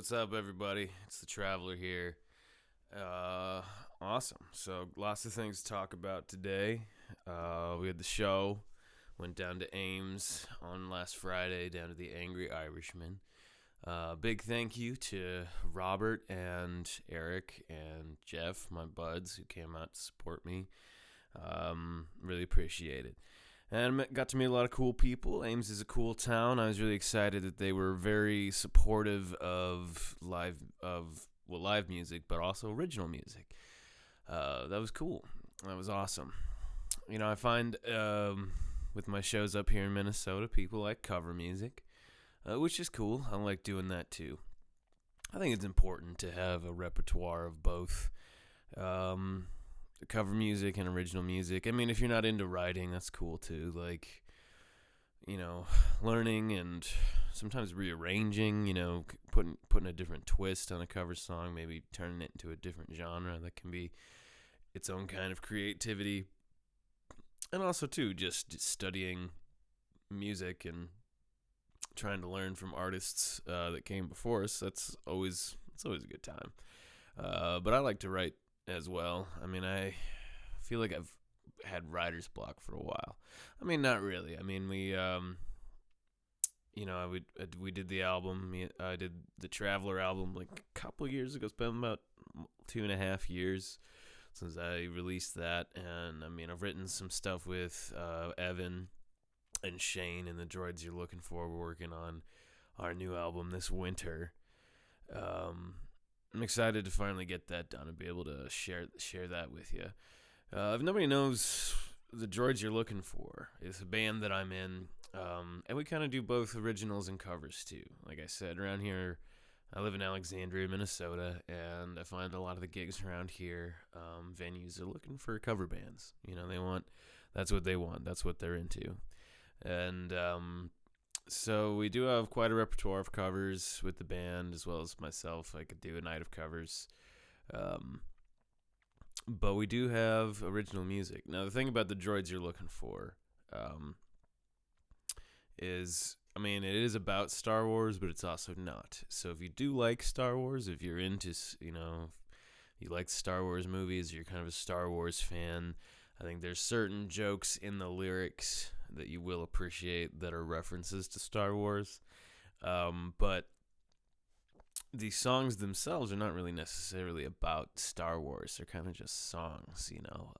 What's up, everybody? It's the Traveler here. Awesome. So, lots of things to talk about today. We had the show, went down to Ames on last Friday, down to the Angry Irishman. Big thank you to Robert and Eric and Jeff, my buds, who came out to support me. Really appreciate it. And got to meet a lot of cool people. Ames is a cool town. I was really excited that they were very supportive of live music, but also original music. That was cool. That was awesome. You know, I find with my shows up here in Minnesota, people like cover music, which is cool. I like doing that too. I think it's important to have a repertoire of both. Cover music and original music. I mean, if you're not into writing, that's cool too. Like, you know, learning and sometimes rearranging, you know, putting a different twist on a cover song, maybe turning it into a different genre. That can be its own kind of creativity. And also too, just studying music and trying to learn from artists that came before us. It's always a good time. But I like to write as well. I mean, I feel like I've had writer's block for a while. I mean, not really. I mean, we did the album. I did the Traveler album like a couple years ago. It's been about 2.5 years since I released that. And I mean, I've written some stuff with Evan and Shane and the Droids You're Looking For. We're working on our new album this winter. I'm excited to finally get that done and be able to share that with you. If nobody knows, the Droids You're Looking For is a band that I'm in, and we kind of do both originals and covers too. Like I said, around here, I live in Alexandria, Minnesota, and I find a lot of the gigs around here, venues are looking for cover bands. You know, that's what they want. That's what they're into. And so we do have quite a repertoire of covers with the band, as well as myself. I could do a night of covers. But we do have original music. Now, the thing about the Droids You're Looking For is, I mean, it is about Star Wars, but it's also not. So if you do like Star Wars, if you're into, you like Star Wars movies, you're kind of a Star Wars fan, I think there's certain jokes in the lyrics that you will appreciate that are references to Star Wars. But the songs themselves are not really necessarily about Star Wars. They're kind of just songs, you know.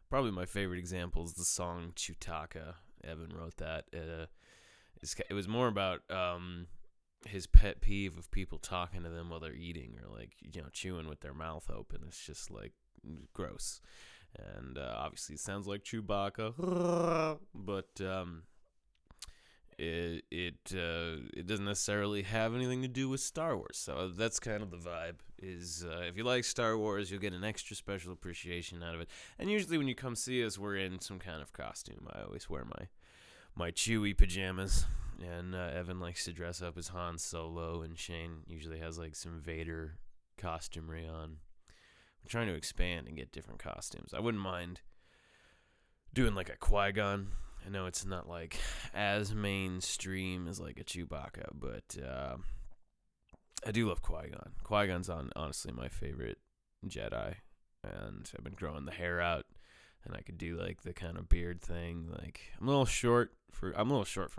Probably my favorite example is the song Chewtaka. Evan wrote that. It was more about his pet peeve of people talking to them while they're eating or, like, you know, chewing with their mouth open. It's just, like, gross. And obviously it sounds like Chewbacca, but it doesn't necessarily have anything to do with Star Wars. So that's kind of the vibe. Is if you like Star Wars, you'll get an extra special appreciation out of it. And usually when you come see us, we're in some kind of costume. I always wear my Chewie pajamas, and Evan likes to dress up as Han Solo, and Shane usually has like some Vader costumery on. Trying to expand and get different costumes. I wouldn't mind doing like a Qui-Gon. I know it's not like as mainstream as like a Chewbacca, but I do love Qui-Gon. Qui-Gon's honestly my favorite Jedi, and I've been growing the hair out, and I could do like the kind of beard thing. Like I'm a little short for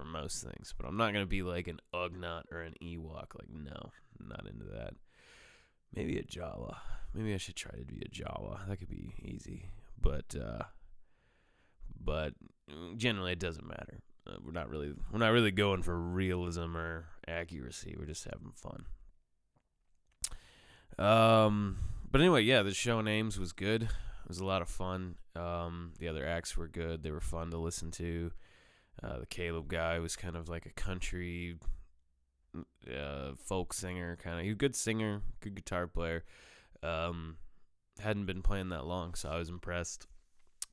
most things, but I'm not gonna be like an Ugnaught or an Ewok. Like no, I'm not into that. Maybe a Jawa. Maybe I should try to be a Jawa. That could be easy. But generally it doesn't matter. We're not really going for realism or accuracy. We're just having fun. But anyway, yeah, the show in Ames was good. It was a lot of fun. The other acts were good. They were fun to listen to. The Caleb guy was kind of like a country folk singer, kind of. He was a good singer, good guitar player. Hadn't been playing that long, so I was impressed.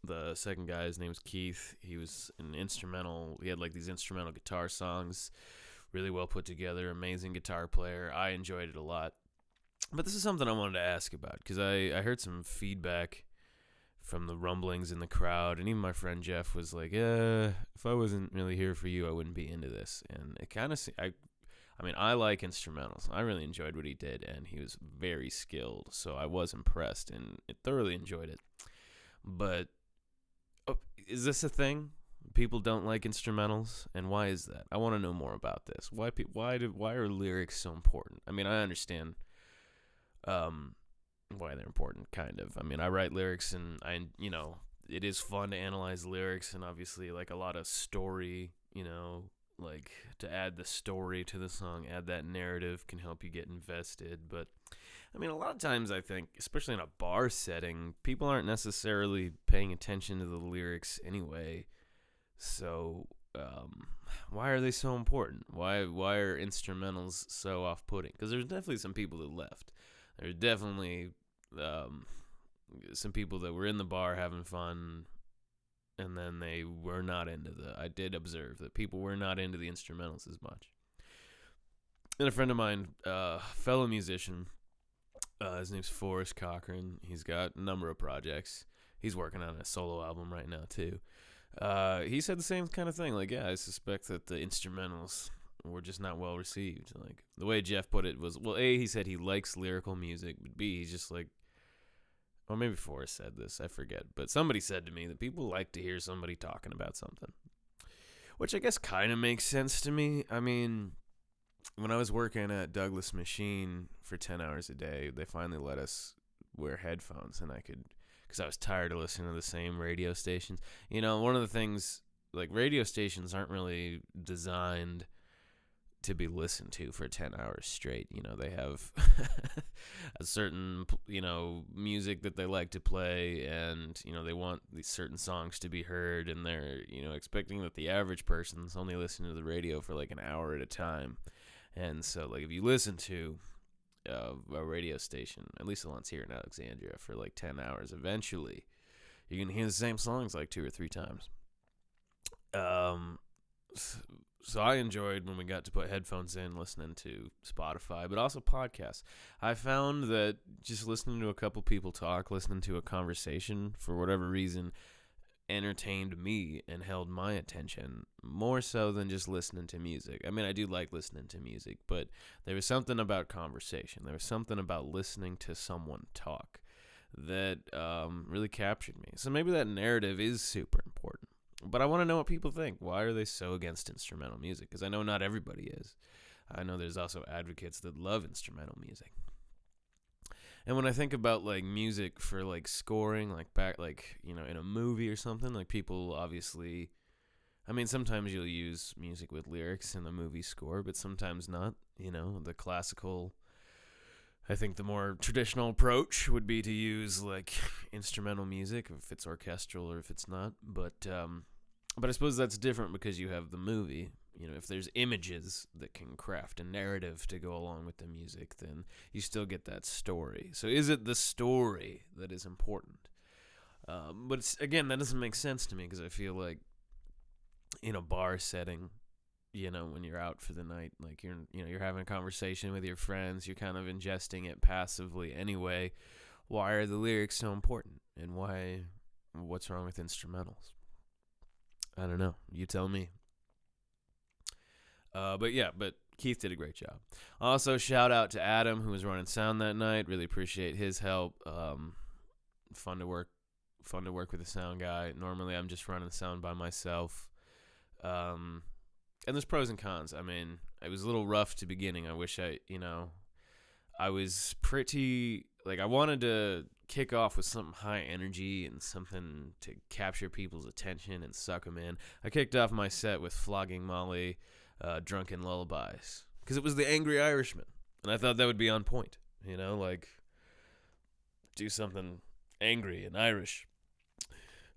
The second guy, his name was Keith. He was an instrumental. He had like these instrumental guitar songs, really well put together. Amazing guitar player. I enjoyed it a lot. But this is something I wanted to ask about because I heard some feedback from the rumblings in the crowd, and even my friend Jeff was like, if I wasn't really here for you, I wouldn't be into this. And it kind of, I mean, I like instrumentals. I really enjoyed what he did, and he was very skilled, so I was impressed and thoroughly enjoyed it. But is this a thing? People don't like instrumentals, and why is that? I want to know more about this. Why are lyrics so important? I mean, I understand why they're important, kind of. I mean, I write lyrics, and it is fun to analyze lyrics, and obviously, like, a lot of story, like, to add the story to the song, add that narrative can help you get invested. But I mean, a lot of times I think, especially in a bar setting, people aren't necessarily paying attention to the lyrics anyway. So why are they so important? Why are instrumentals so off-putting? Because there's definitely some people that left. There's definitely some people that were in the bar having fun, and then they were not into I did observe that people were not into the instrumentals as much. And a friend of mine, fellow musician, his name's Forrest Cochran. He's got a number of projects. He's working on a solo album right now, too. He said the same kind of thing. Like, yeah, I suspect that the instrumentals were just not well received. Like, the way Jeff put it was, well, A, he said he likes lyrical music, but B, he's just like, or maybe Forrest said this, I forget, but somebody said to me that people like to hear somebody talking about something, which I guess kind of makes sense to me. I mean, when I was working at Douglas Machine for 10 hours a day, they finally let us wear headphones, and I could, because I was tired of listening to the same radio stations. One of the things, like, radio stations aren't really designed to be listened to for 10 hours straight. They have a certain, music that they like to play, and, they want these certain songs to be heard, and they're, expecting that the average person's only listening to the radio for like an hour at a time. And so, like, if you listen to a radio station, at least the ones here in Alexandria, for like 10 hours, eventually you can hear the same songs like 2 or 3 times. So I enjoyed when we got to put headphones in, listening to Spotify, but also podcasts. I found that just listening to a couple people talk, listening to a conversation, for whatever reason, entertained me and held my attention more so than just listening to music. I mean, I do like listening to music, but there was something about conversation. There was something about listening to someone talk that really captured me. So maybe that narrative is super important. But I want to know what people think. Why are they so against instrumental music? Because I know not everybody is. I know there's also advocates that love instrumental music. And when I think about, like, music for, like, scoring, like, in a movie or something, like, people obviously, I mean, sometimes you'll use music with lyrics in the movie score, but sometimes not. The classical, I think the more traditional approach would be to use, like, instrumental music, if it's orchestral or if it's not. But I suppose that's different because you have the movie. If there's images that can craft a narrative to go along with the music, then you still get that story. So is it the story that is important? But again, that doesn't make sense to me, because I feel like in a bar setting, when you're out for the night, like, you're having a conversation with your friends, you're kind of ingesting it passively anyway. Why are the lyrics so important? And what's wrong with instrumentals? I don't know. You tell me. But Keith did a great job. Also, shout out to Adam, who was running sound that night. Really appreciate his help. Fun to work with a sound guy. Normally, I'm just running sound by myself. And there's pros and cons. I mean, it was a little rough to beginning. I wish I was pretty, like, I wanted to kick off with something high energy and something to capture people's attention and suck them in. I kicked off my set with Flogging Molly, Drunken Lullabies, because it was the Angry Irishman, and I thought that would be on point. Like, do something angry and Irish.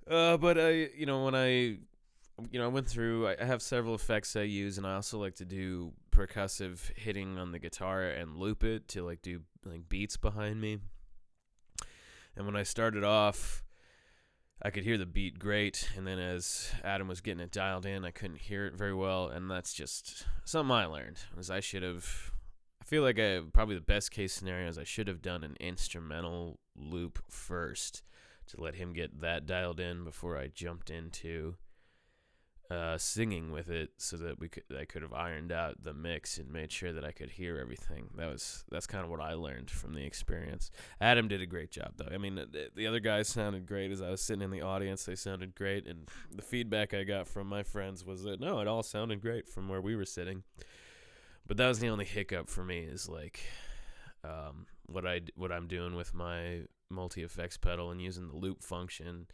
But when I went through, I have several effects I use, and I also like to do percussive hitting on the guitar and loop it to, like, do, like, beats behind me. And when I started off, I could hear the beat great, and then as Adam was getting it dialed in, I couldn't hear it very well, and that's just something I learned. I feel like probably the best case scenario is I should have done an instrumental loop first to let him get that dialed in before I jumped into singing with it so that I could have ironed out the mix and made sure that I could hear everything. That's kind of what I learned from the experience. Adam did a great job though. I mean, the other guys sounded great. As I was sitting in the audience, they sounded great, and the feedback I got from my friends was that no, it all sounded great from where we were sitting. But that was the only hiccup for me, is like what I'm doing with my multi-effects pedal and using the loop function.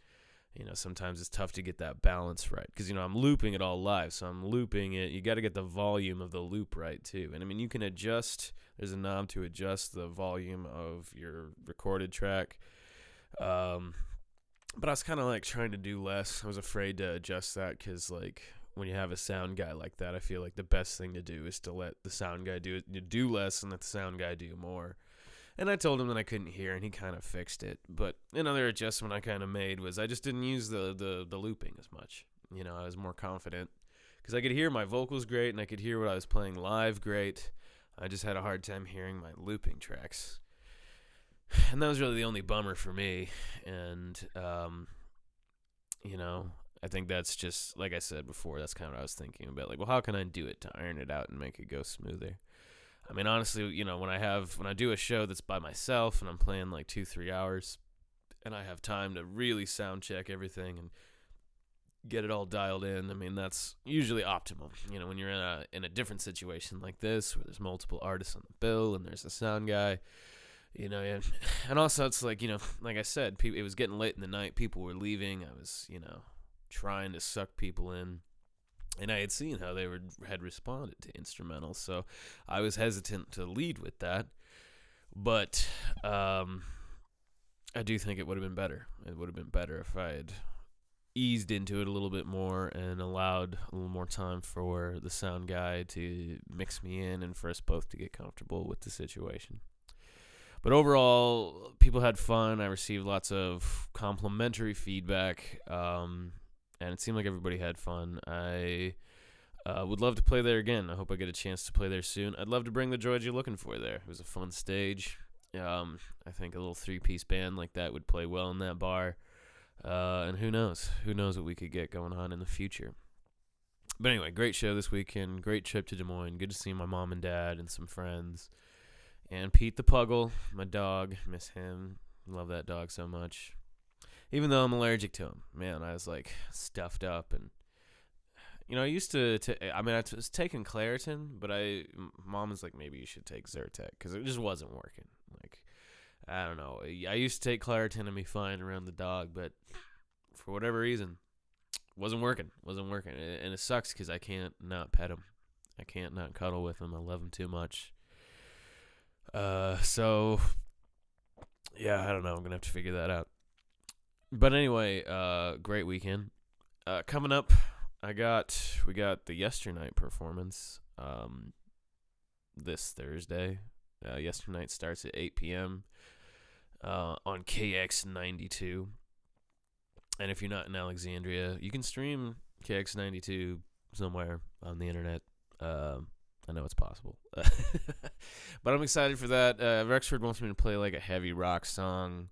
Sometimes it's tough to get that balance right, because I'm looping it all live, so I'm looping it. You got to get the volume of the loop right too. And I mean, you can adjust. There's a knob to adjust the volume of your recorded track. But I was kind of like trying to do less. I was afraid to adjust that, because like when you have a sound guy like that, I feel like the best thing to do is to let the sound guy do less and let the sound guy do more. And I told him that I couldn't hear, and he kind of fixed it. But another adjustment I kind of made was I just didn't use the looping as much. I was more confident, because I could hear my vocals great, and I could hear what I was playing live great. I just had a hard time hearing my looping tracks. And that was really the only bummer for me. And, I think that's just, like I said before, that's kind of what I was thinking about. Like, well, how can I do it to iron it out and make it go smoother? I mean, honestly, when I do a show that's by myself and I'm playing like 2-3 hours, and I have time to really sound check everything and get it all dialed in, I mean, that's usually optimal. When you're in a different situation like this, where there's multiple artists on the bill and there's a sound guy, and also it's like, like I said, it was getting late in the night, people were leaving, I was, trying to suck people in. And I had seen how they had responded to instrumentals, so I was hesitant to lead with that. But I do think it would have been better. It would have been better if I had eased into it a little bit more and allowed a little more time for the sound guy to mix me in and for us both to get comfortable with the situation. But overall, people had fun. I received lots of complimentary feedback. And it seemed like everybody had fun. I would love to play there again. I hope I get a chance to play there soon. I'd love to bring the droids you're looking for there. It was a fun stage. I think a little 3-piece band like that would play well in that bar. And who knows? Who knows what we could get going on in the future. But anyway, great show this weekend. Great trip to Des Moines. Good to see my mom and dad and some friends. And Pete the Puggle, my dog. Miss him. Love that dog so much. Even though I'm allergic to him, man, I was like stuffed up, and I used to I was taking Claritin, but mom was like, maybe you should take Zyrtec, because it just wasn't working. Like, I don't know. I used to take Claritin and be fine around the dog, but for whatever reason, wasn't working. And it sucks because I can't not pet him. I can't not cuddle with him. I love him too much. So yeah, I don't know. I'm gonna have to figure that out. But anyway, great weekend. Coming up, we got the Yesternight performance this Thursday. Yesternight starts at 8 p.m. On KX92. And if you're not in Alexandria, you can stream KX92 somewhere on the internet. I know it's possible. But I'm excited for that. Rexford wants me to play like a heavy rock song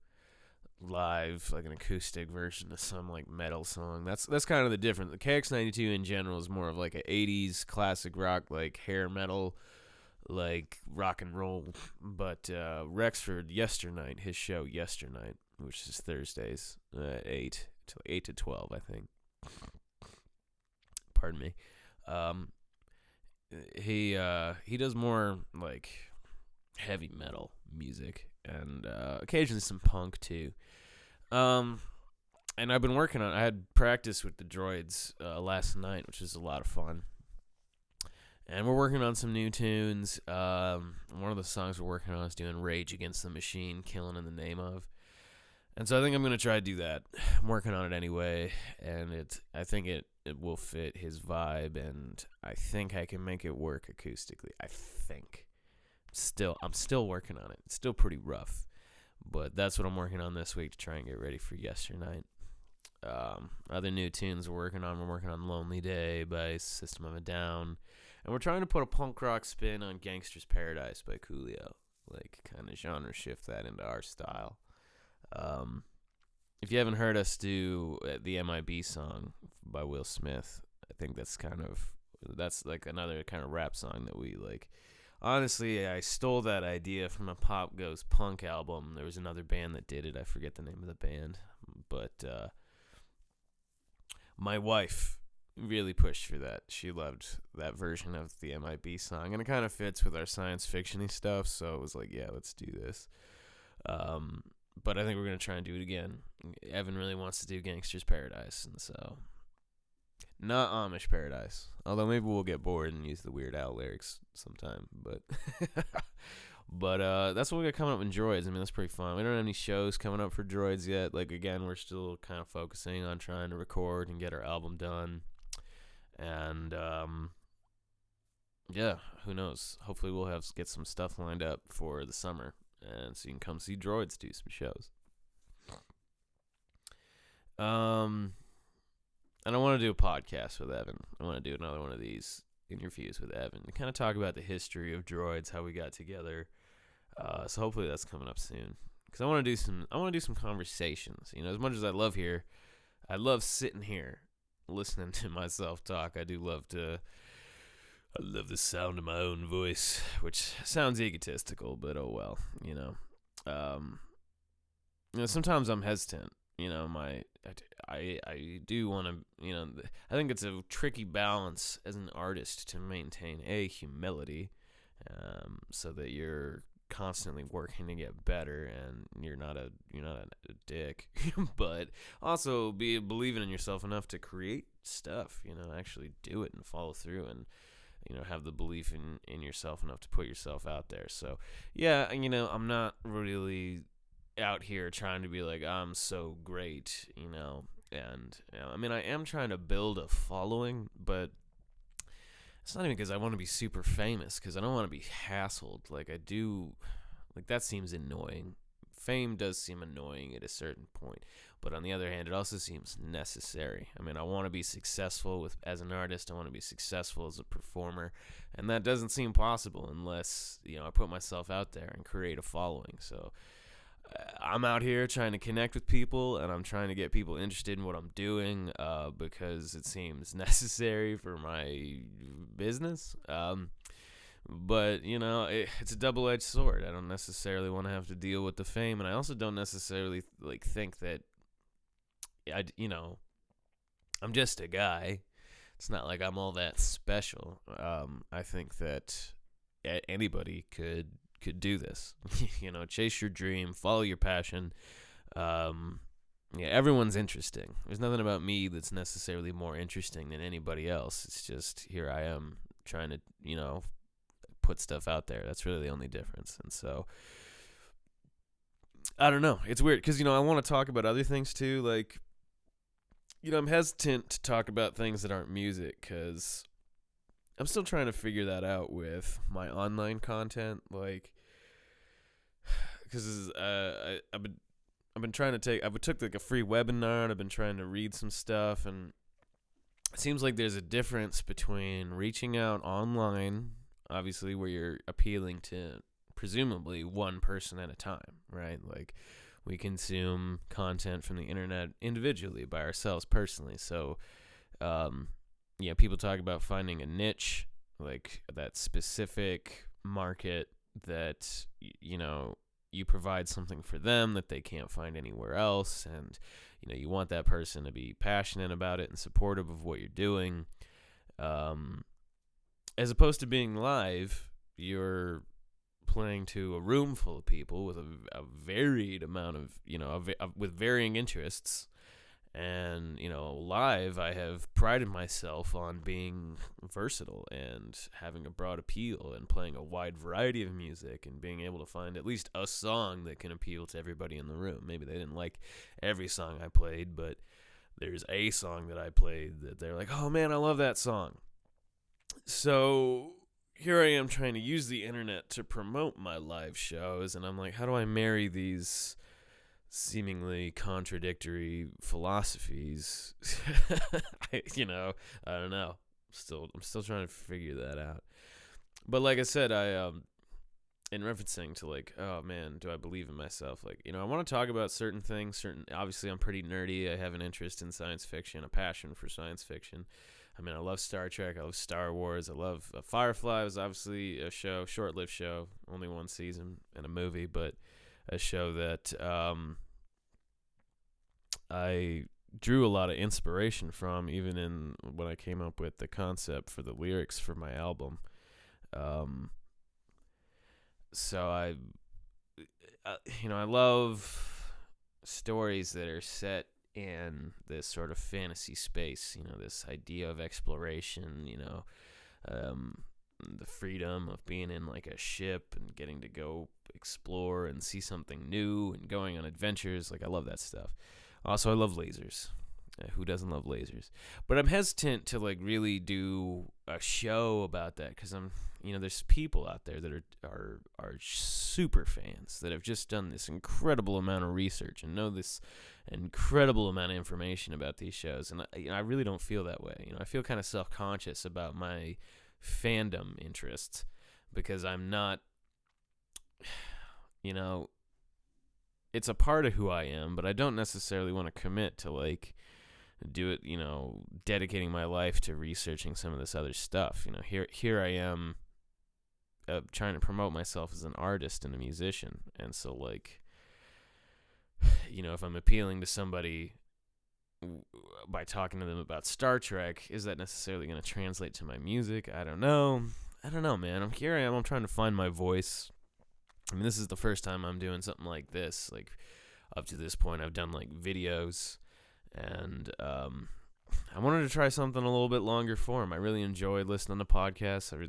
live, like an acoustic version of some like metal song. That's kind of the difference. The KX92 in general is more of like a 80s classic rock, like hair metal, like rock and roll. But Rexford Yesternight, his show Yesternight, which is Thursdays, 8 to 12, I think. Pardon me. He does more like heavy metal music and occasionally some punk too. And I've been working on. I had practice with the droids last night, which was a lot of fun. And we're working on some new tunes. One of the songs we're working on is doing "Rage Against the Machine," "Killing in the Name of." And so I think I'm gonna try to do that. I'm working on it anyway, and I think it will fit his vibe, and I think I can make it work acoustically. I think. I'm still working on it. It's still pretty rough, but that's what I'm working on this week to try and get ready for Yesternight. Other new tunes we're working on "Lonely Day" by System of a Down, and we're trying to put a punk rock spin on "Gangster's Paradise" by Coolio, like kind of genre shift that into our style. If you haven't heard us do the MIB song by Will Smith, I think that's like another kind of rap song that we like. Honestly, I stole that idea from a Pop Goes Punk album. There was another band that did it. I forget the name of the band, but my wife really pushed for that. She loved that version of the MIB song, and it kind of fits with our science fiction-y stuff. So it was like, yeah, let's do this. But I think we're gonna try and do it again. Evan really wants to do Gangster's Paradise, and so not Amish Paradise. Although maybe we'll get bored and use the Weird Al lyrics sometime. But that's what we got coming up in Droids. I mean, that's pretty fun. We don't have any shows coming up for Droids yet. Like, again, we're still kind of focusing on trying to record and get our album done. And yeah, who knows? Hopefully we'll get some stuff lined up for the summer, and so you can come see Droids do some shows. And I want to do a podcast with Evan. I want to do another one of these interviews with Evan to kind of talk about the history of Droids, how we got together. So hopefully that's coming up soon. Because I want to do some conversations. You know, as much as I love sitting here listening to myself talk. I love the sound of my own voice, which sounds egotistical, but oh well. You know, sometimes I'm hesitant. You know, I do want to, you know, I think it's a tricky balance as an artist to maintain humility, so that you're constantly working to get better and you're not a dick, but also believing in yourself enough to create stuff, you know, actually do it and follow through and, you know, have the belief in yourself enough to put yourself out there. So yeah, you know, I'm not really out here trying to be like, I'm so great, you know, and you know, I mean, I am trying to build a following, but it's not even because I want to be super famous, because I don't want to be hassled like I do. Like, that seems annoying. Fame does seem annoying at a certain point, but on the other hand, it also seems necessary. I mean, I want to be successful as an artist. I want to be successful as a performer, and that doesn't seem possible unless, you know, I put myself out there and create a following. So I'm out here trying to connect with people, and I'm trying to get people interested in what I'm doing, because it seems necessary for my business. But, you know, it's a double-edged sword. I don't necessarily want to have to deal with the fame, and I also don't necessarily think that you know, I'm just a guy. It's not like I'm all that special. I think that anybody could do this. You know, chase your dream, follow your passion. Yeah, everyone's interesting. There's nothing about me that's necessarily more interesting than anybody else. It's just, here I am trying to, you know, put stuff out there. That's really the only difference. And so, I don't know. It's weird because, you know, I want to talk about other things too. Like, you know, I'm hesitant to talk about things that aren't music because I'm still trying to figure that out with my online content, like, because I've been trying to I took like a free webinar, and I've been trying to read some stuff, and it seems like there's a difference between reaching out online, obviously, where you're appealing to presumably one person at a time, right? Like, we consume content from the internet individually by ourselves personally, so yeah, people talk about finding a niche, like that specific market that, you know, you provide something for them that they can't find anywhere else, and, you know, you want that person to be passionate about it and supportive of what you're doing. As opposed to being live, you're playing to a room full of people with a varied amount of, you know, with varying interests. And, you know, live, I have prided myself on being versatile and having a broad appeal and playing a wide variety of music and being able to find at least a song that can appeal to everybody in the room. Maybe they didn't like every song I played, but there's a song that I played that they're like, oh man, I love that song. So here I am trying to use the internet to promote my live shows, and I'm like, how do I marry these seemingly contradictory philosophies? You know, I don't know. I'm still trying to figure that out. But like I said, in referencing to like, oh man, do I believe in myself? Like, you know, I want to talk about certain things. Obviously, I'm pretty nerdy. I have an interest in science fiction, a passion for science fiction. I mean, I love Star Trek. I love Star Wars. I love Firefly was obviously a show, short-lived show, only one season and a movie, but a show that I drew a lot of inspiration from, even in when I came up with the concept for the lyrics for my album. Um, so I love stories that are set in this sort of fantasy space, this idea of exploration, the freedom of being in like a ship and getting to go explore and see something new and going on adventures. Like, I love that stuff. Also, I love lasers. Who doesn't love lasers? But I'm hesitant to like really do a show about that because there's people out there that are super fans that have just done this incredible amount of research and know this incredible amount of information about these shows, and I really don't feel that way. I feel kind of self-conscious about my fandom interests because I'm not, it's a part of who I am, but I don't necessarily want to commit to like do it, dedicating my life to researching some of this other stuff. Here I am trying to promote myself as an artist and a musician. And so like, if I'm appealing to somebody by talking to them about Star Trek, is that necessarily going to translate to my music? I don't know, man. Here I am. I'm trying to find my voice. I mean, this is the first time I'm doing something like this. Like, up to this point, I've done like videos, and I wanted to try something a little bit longer form. I really enjoyed listening to podcasts, and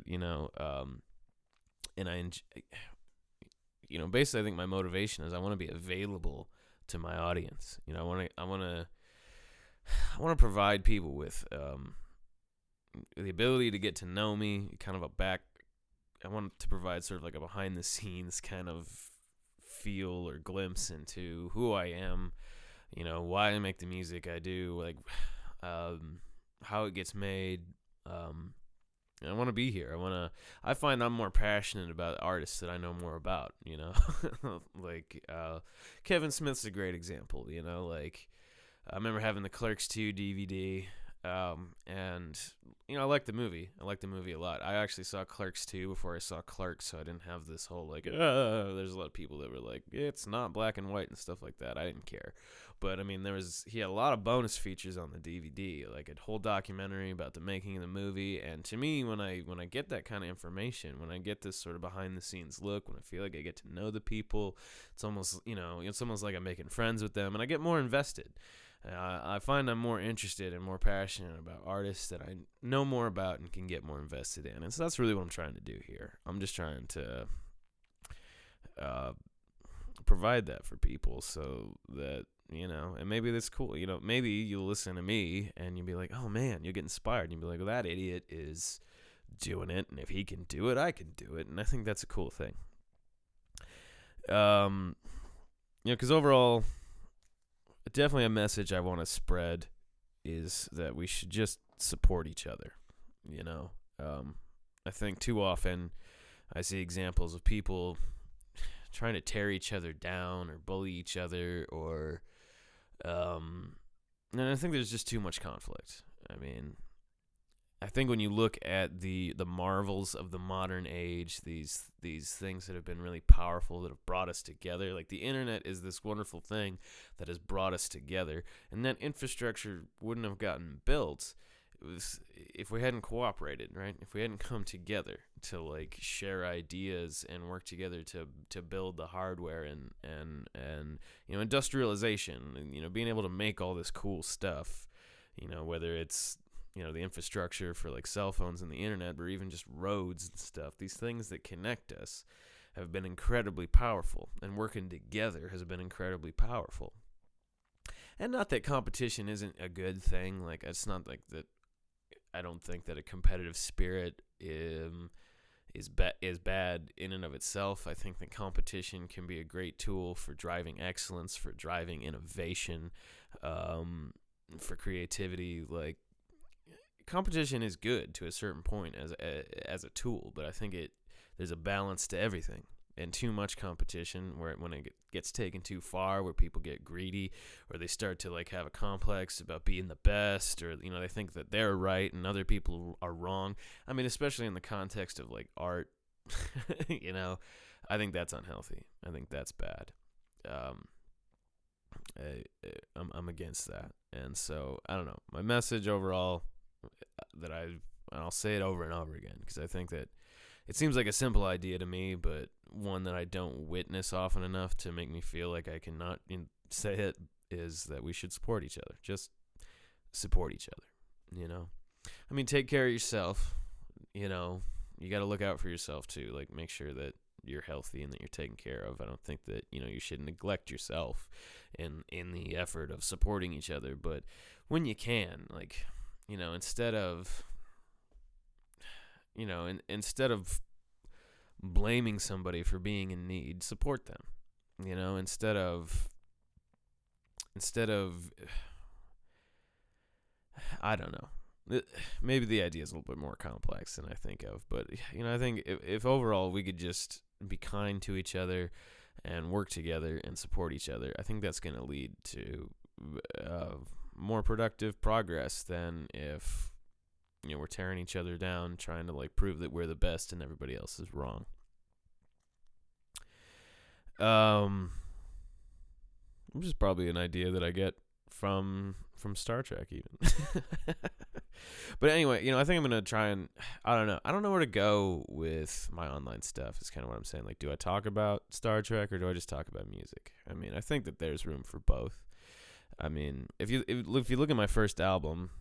basically, I think my motivation is I want to be available to my audience. I want to provide people with the ability to get to know me, kind of I want to provide sort of like a behind the scenes kind of feel or glimpse into who I am, why I make the music I do, like how it gets made. And I want to be here. I find I'm more passionate about artists that I know more about, like Kevin Smith's a great example, like I remember having the Clerks 2 DVD, and I like the movie. I like the movie a lot. I actually saw Clerks 2 before I saw Clerks, so I didn't have this whole like, there's a lot of people that were like, it's not black and white and stuff like that. I didn't care. But I mean, he had a lot of bonus features on the DVD, like a whole documentary about the making of the movie. And to me, when I get that kind of information, when I get this sort of behind the scenes look, when I feel like I get to know the people, it's almost like I'm making friends with them, and I get more invested. I find I'm more interested and more passionate about artists that I know more about and can get more invested in. And so that's really what I'm trying to do here. I'm just trying to provide that for people so that, and maybe that's cool. Maybe you'll listen to me and you'll be like, oh man, you'll get inspired. And you'll be like, well, that idiot is doing it. And if he can do it, I can do it. And I think that's a cool thing. Because overall, definitely a message I want to spread is that we should just support each other. I think too often I see examples of people trying to tear each other down or bully each other, or and I think there's just too much conflict. I mean, I think when you look at the marvels of the modern age, these things that have been really powerful, that have brought us together, like the internet is this wonderful thing that has brought us together, and that infrastructure wouldn't have gotten built if we hadn't cooperated, right? If we hadn't come together to like share ideas and work together to build the hardware and industrialization and being able to make all this cool stuff, whether it's the infrastructure for like cell phones and the internet, or even just roads and stuff. These things that connect us have been incredibly powerful, and working together has been incredibly powerful. And not that competition isn't a good thing. Like, it's not like that. I don't think that a competitive spirit is bad in and of itself. I think that competition can be a great tool for driving excellence, for driving innovation, for creativity. Like, competition is good to a certain point as a tool, but I think there's a balance to everything. and too much competition, where when it gets taken too far, where people get greedy, or they start to like have a complex about being the best, or they think that they're right and other people are wrong. I mean, especially in the context of like art, I think that's unhealthy. I think that's bad. Um, I'm against that, and so I don't know. My message overall, and I'll say it over and over again because I think that it seems like a simple idea to me, but one that I don't witness often enough to make me feel like I cannot say it, is that we should support each other. Just support each other. I mean, take care of yourself. You got to look out for yourself too. Like, make sure that you're healthy and that you're taken care of. I don't think that you should neglect yourself in the effort of supporting each other, but when you can, like, instead of instead of blaming somebody for being in need, support them. Instead of I don't know. Maybe the idea is a little bit more complex than I think of, but I think if overall we could just be kind to each other and work together and support each other, I think that's going to lead to more productive progress than if we're tearing each other down, trying to like prove that we're the best and everybody else is wrong. Which is probably an idea that I get from Star Trek even. But anyway, I think I'm going to try and, I don't know where to go with my online stuff is kind of what I'm saying. Like, do I talk about Star Trek or do I just talk about music? I mean, I think that there's room for both. I mean, if you look at my first album,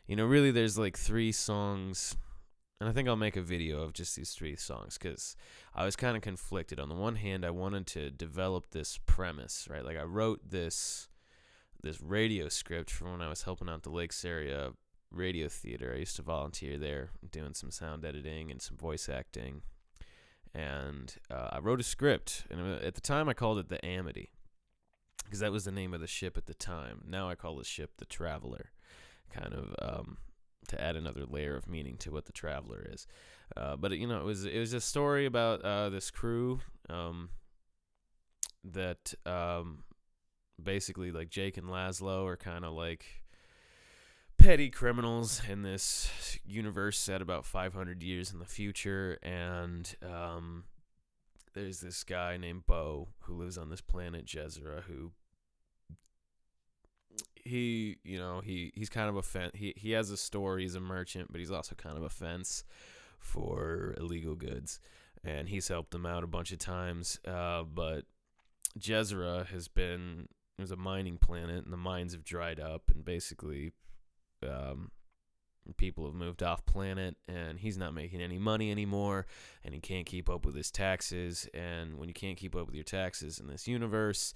really there's like 3 songs, and I think I'll make a video of just these 3 songs because I was kind of conflicted. On the one hand, I wanted to develop this premise, right? Like, I wrote this radio script from when I was helping out the Lakes area radio theater. I used to volunteer there doing some sound editing and some voice acting. And I wrote a script, and at the time I called it the Amity because that was the name of the ship at the time. Now I call the ship the Traveler, kind of to add another layer of meaning to what the Traveler is. But it was a story about this crew that basically, like, Jake and Laszlo are kind of like petty criminals in this universe set about 500 years in the future, and there's this guy named Bo who lives on this planet Jezra, who he's kind of he has a store. He's a merchant, but he's also kind of a fence for illegal goods, and he's helped them out a bunch of times. But Jezra was a mining planet, and the mines have dried up, and basically people have moved off planet, and he's not making any money anymore, and he can't keep up with his taxes. And when you can't keep up with your taxes in this universe,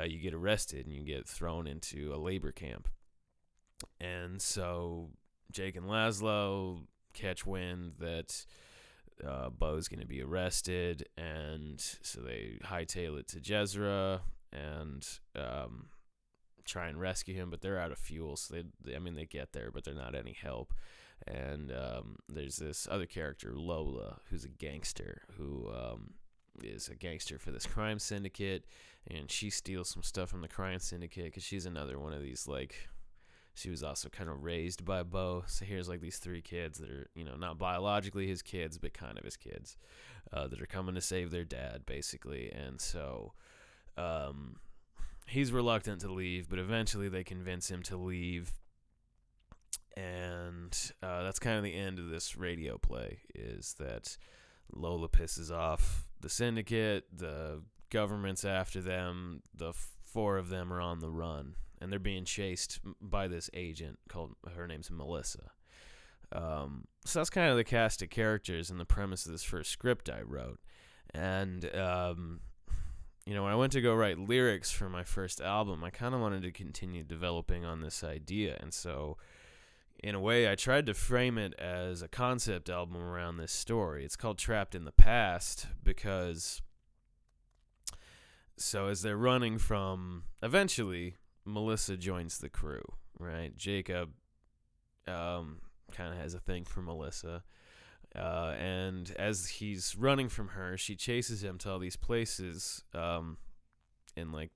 you get arrested and you get thrown into a labor camp. And so Jake and Laszlo catch wind that Bo's going to be arrested, and so they hightail it to Jezra and try and rescue him, but they're out of fuel, so they get there, but they're not any help. And there's this other character, Lola, who's a gangster, who is a gangster for this crime syndicate, and she steals some stuff from the crime syndicate because she's another one of these, like, she was also kind of raised by Bo. So here's like these 3 kids that are, not biologically his kids, but kind of his kids, that are coming to save their dad, basically. And so he's reluctant to leave, but eventually they convince him to leave. And that's kind of the end of this radio play, is that Lola pisses off the syndicate, the government's after them, the 4 of them are on the run, and they're being chased by this agent her name's Melissa. So that's kind of the cast of characters and the premise of this first script I wrote. And when I went to go write lyrics for my first album, I kind of wanted to continue developing on this idea. And so, in a way, I tried to frame it as a concept album around this story. It's called Trapped in the Past because, so as they're running from, eventually, Melissa joins the crew, right? Jacob kind of has a thing for Melissa. And as he's running from her, she chases him to all these places. In like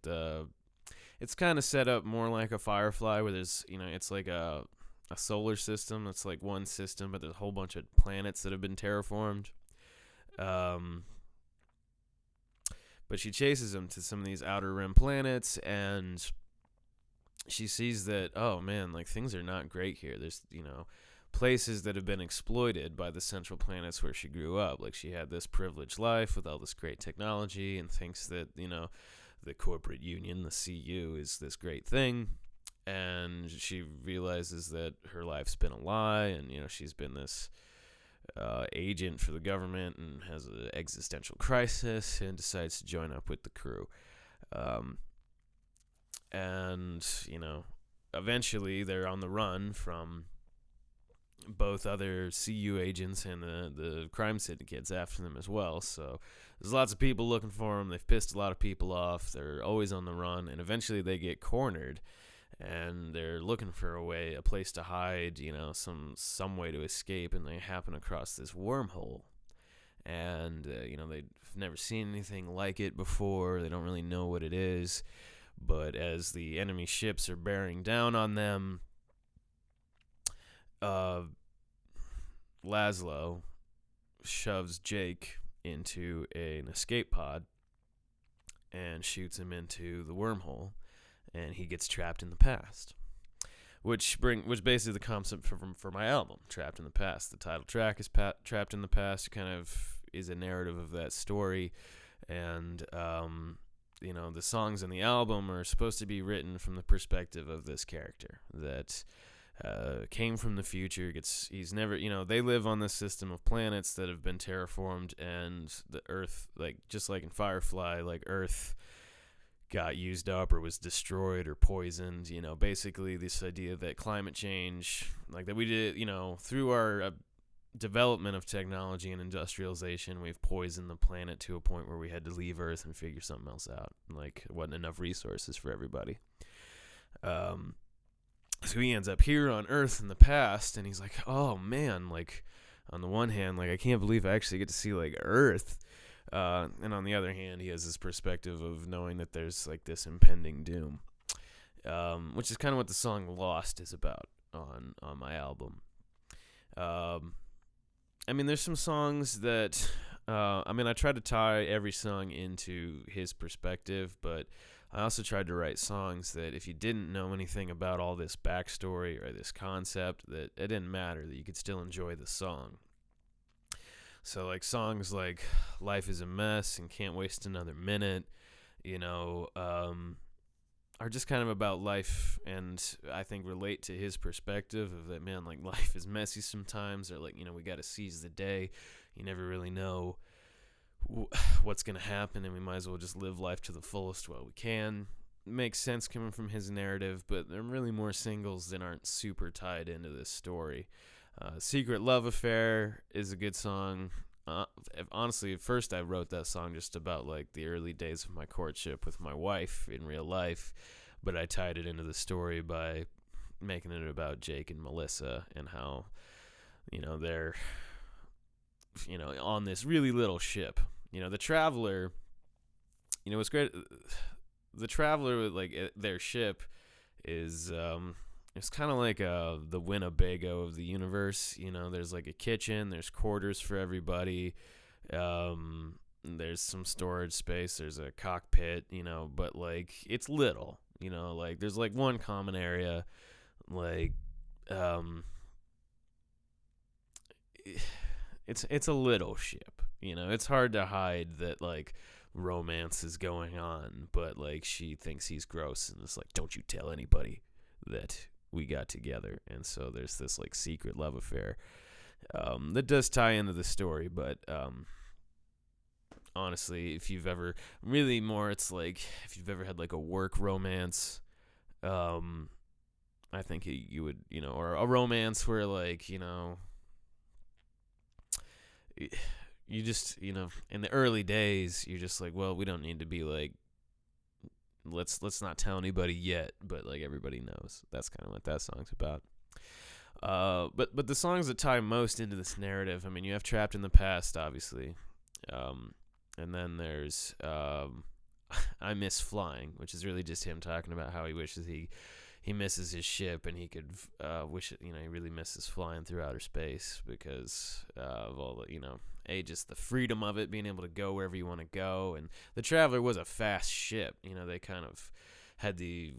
it's kind of set up more like a Firefly, where there's, it's like a solar system. It's like one system, but there's a whole bunch of planets that have been terraformed. Um, but she chases him to some of these outer rim planets, and she sees that, oh man, like things are not great here. There's, places that have been exploited by the central planets where she grew up. Like she had this privileged life with all this great technology, and thinks that, the corporate union, the CU, is this great thing. And she realizes that her life's been a lie, and, she's been this agent for the government, and has an existential crisis, and decides to join up with the crew. And, eventually they're on the run from both other CU agents and the crime syndicates after them as well. So there's lots of people looking for them. They've pissed a lot of people off. They're always on the run, and eventually they get cornered, and they're looking for a place to hide, some way to escape, and they happen across this wormhole. And, they've never seen anything like it before. They don't really know what it is. But as the enemy ships are bearing down on them, Laszlo shoves Jake into an escape pod and shoots him into the wormhole, and he gets trapped in the past. Which basically the concept for my album, Trapped in the Past. The title track is Trapped in the Past. It kind of is a narrative of that story, and the songs in the album are supposed to be written from the perspective of this character that came from the future. He's never, they live on this system of planets that have been terraformed, and the Earth, like just like in Firefly, like Earth got used up or was destroyed or poisoned. Basically this idea that climate change, like that we did, through our development of technology and industrialization, we've poisoned the planet to a point where we had to leave Earth and figure something else out. Like, there wasn't enough resources for everybody. So he ends up here on Earth in the past, and he's like, oh man, like, on the one hand, like, I can't believe I actually get to see, like, Earth. And on the other hand, he has this perspective of knowing that there's, like, this impending doom. Which is kind of what the song Lost is about on my album. There's some songs that, I tried to tie every song into his perspective, but I also tried to write songs that if you didn't know anything about all this backstory or this concept, that it didn't matter, that you could still enjoy the song. So, like, songs like Life is a Mess and Can't Waste Another Minute, are just kind of about life, and I think relate to his perspective of that, man, like, life is messy sometimes, or like, we got to seize the day. You never really know what's going to happen, and we might as well just live life to the fullest while we can. It makes sense coming from his narrative, but there are really more singles that aren't super tied into this story. Secret Love Affair is a good song. Honestly, at first I wrote that song just about, like, the early days of my courtship with my wife in real life, but I tied it into the story by making it about Jake and Melissa and how, they're, on this really little ship. The Traveler, what's great, the Traveler, like, their ship is, it's kind of like the Winnebago of the universe. There's like a kitchen, there's quarters for everybody, there's some storage space, there's a cockpit, but, like, it's little, like, there's, like, one common area, like, it's a little ship, it's hard to hide that, like, romance is going on, but, like, she thinks he's gross, and it's like, don't you tell anybody that we got together. And so there's this, like, secret love affair that does tie into the story, but honestly, if you've ever really more, it's like if you've ever had, like, a work romance, I think you would, or a romance where, like, you just, in the early days, you're just like, well, we don't need to be, like, let's not tell anybody yet, but, like, everybody knows. That's kind of what that song's about. But the songs that tie most into this narrative, I mean, you have Trapped in the Past, obviously. And then there's I Miss Flying, which is really just him talking about how he wishes he misses his ship and he could wish it, he really misses flying through outer space because of all the, just the freedom of it, being able to go wherever you want to go. And the Traveler was a fast ship. They kind of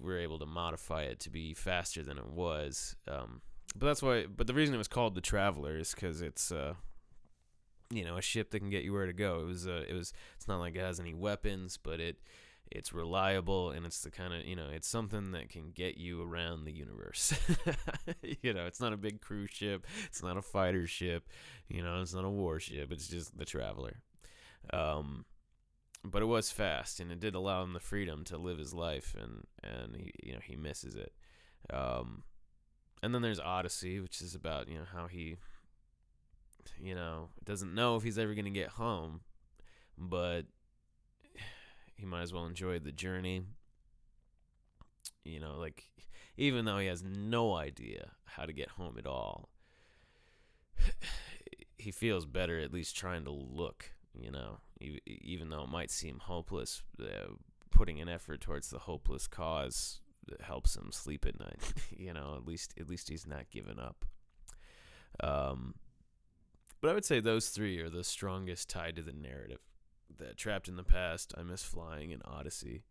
were able to modify it to be faster than it was. But the reason it was called the Traveler is because it's a ship that can get you where to go. It's not like it has any weapons, but it's reliable, and it's the kind of, it's something that can get you around the universe. It's not a big cruise ship. It's not a fighter ship. It's not a warship. It's just the Traveler. But it was fast, and it did allow him the freedom to live his life, and he misses it. And then there's Odyssey, which is about, how he, doesn't know if he's ever going to get home, but he might as well enjoy the journey. Like, even though he has no idea how to get home at all, he feels better at least trying to look, even though it might seem hopeless. Putting an effort towards the hopeless cause that helps him sleep at night. At least he's not giving up. But I would say those three are the strongest tied to the narrative. The Trapped in the Past, I Miss Flying, and Odyssey.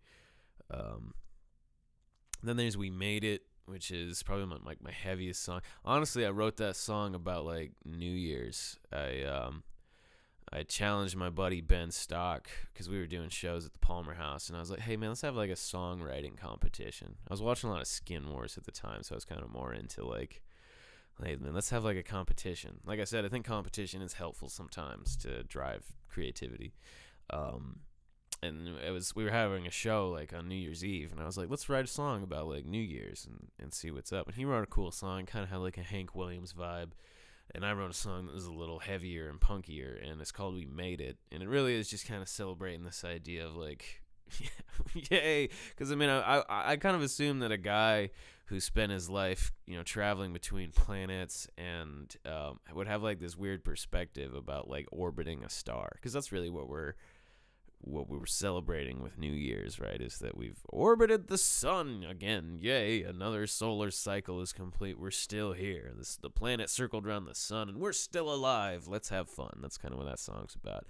Then there's We Made It, which is probably my heaviest song. Honestly, I wrote that song about like New Year's. I challenged my buddy Ben Stock because we were doing shows at the Palmer House, and I was like, hey man, let's have like a songwriting competition. I was watching a lot of Skin Wars at the time, so I was kind of more into like, hey man, let's have like a competition. Like I said, I think competition is helpful sometimes to drive creativity. And we were having a show like on New Year's Eve, and I was like, let's write a song about like New Year's and see what's up. And he wrote a cool song, kind of had like a Hank Williams vibe. And I wrote a song that was a little heavier and punkier, and it's called We Made It. And it really is just kind of celebrating this idea of like, yay. Because I mean, I kind of assume that a guy who spent his life, traveling between planets and would have like this weird perspective about like orbiting a star. Because that's really what we were celebrating with New Year's, right? Is that we've orbited the sun again. Yay, another solar cycle is complete. We're still here. The planet circled around the sun, and we're still alive. Let's have fun. That's kind of what that song's about.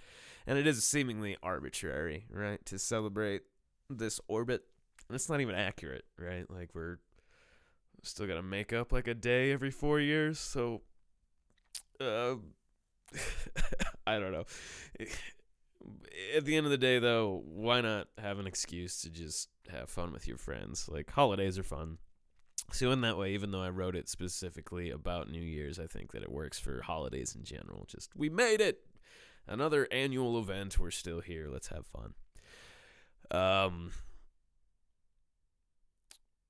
And it is seemingly arbitrary, right, to celebrate this orbit. And it's not even accurate, right? Like, we're still got to make up like a day every 4 years. So, I don't know. At the end of the day, though, why not have an excuse to just have fun with your friends? Like, holidays are fun. So in that way, even though I wrote it specifically about New Year's, I think that it works for holidays in general. Just, we made it! Another annual event. We're still here. Let's have fun.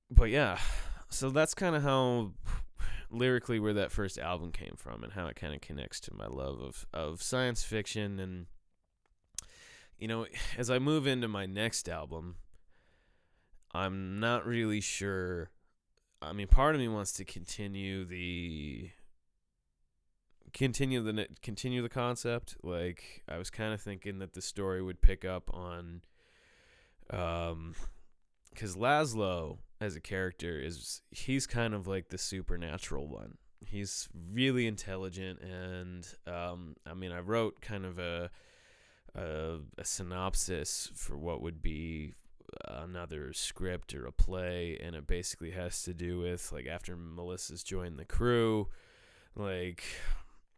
But yeah, so that's kind of how, lyrically, where that first album came from and how it kind of connects to my love of science fiction. And as I move into my next album, I'm not really sure. I mean, part of me wants to continue the concept. Like, I was kind of thinking that the story would pick up on, because Laszlo as a character he's kind of like the supernatural one. He's really intelligent, and I mean, I wrote kind of a synopsis for what would be another script or a play, and it basically has to do with, like, after Melissa's joined the crew, like,